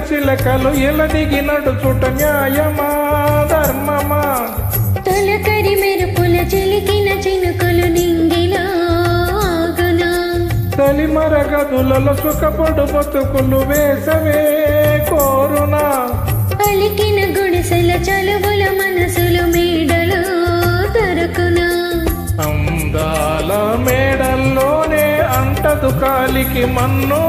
చిలకలు ఇలా దిగి నడుచుట న్యాయమా ధర్మమా? తొలకరి మెరుపుల చిలికిన చినుకులు నింగిలాగునా? తలి మరగదులలో సుఖపడు బతుకులు వేసవే కోరునా? పలికిన గుడిసెల చలువుల మనసులు మేడలో దొరకునా? అందాల మేడల్లోనే అంటదు కాలికి మన్ను.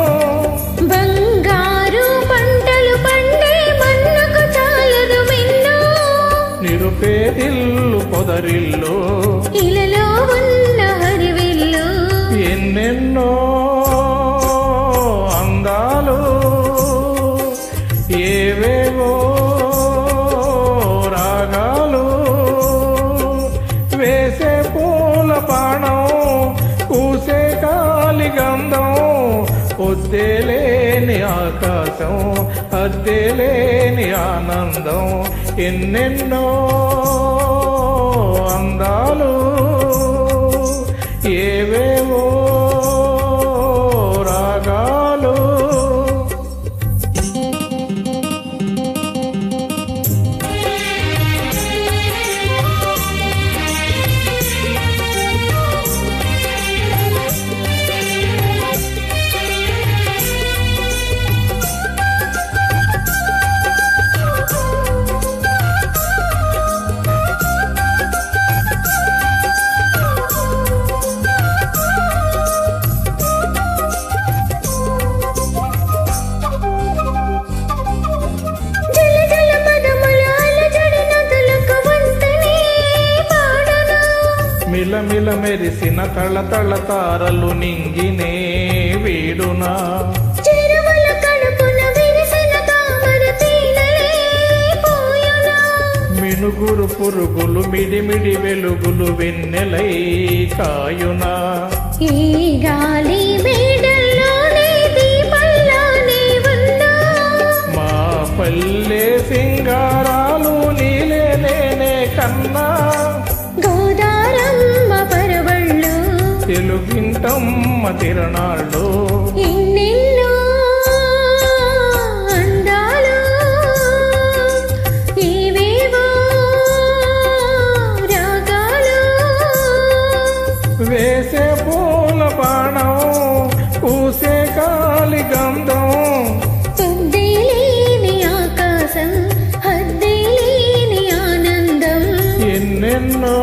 బంగారు పంటలు పండే మన్నుకు చాలదు మిన్ను. నిరుపేదిల్లు పొదరిల్లు ఇలలో ఉన్న హరివిల్లు ఎన్నెన్నో అందాలు ఏవేవో రాగాలు వేసే పూల పాణం పూసే కాలి గంధం పొద్దేలేని ఆకాశం అద్దేలేని ఆనందం ఎన్నెన్నో అందాలు ఏవేవో రాగాలు. మిలమిల మెరిసిన తళతళ తారలు నింగినే వీడునా? చెరువుల కడుపున విరిసిన తామర తీగలే పూయునా? మినుగురు పురుగులు మిడిమిడి వెలుగులు వెన్నెలై కాయునా? ఈ గాలి మేడల్లోనే దీపంలానే ఉన్నా? మా పల్లె సింగారాలు నీలే నేనే కన్నా. గోదారమ్మ పరవళ్ళు తెలుగింటమ్మ తిరణాళ్ళు ఎన్నెన్నో అందాలు ఏవేవో రాగాలు వేసే పూల బాణం పూసే కాలి గంధం పొద్దేలేని ఆకాశం హద్దేలేని ఆనందం ఎన్నెన్నో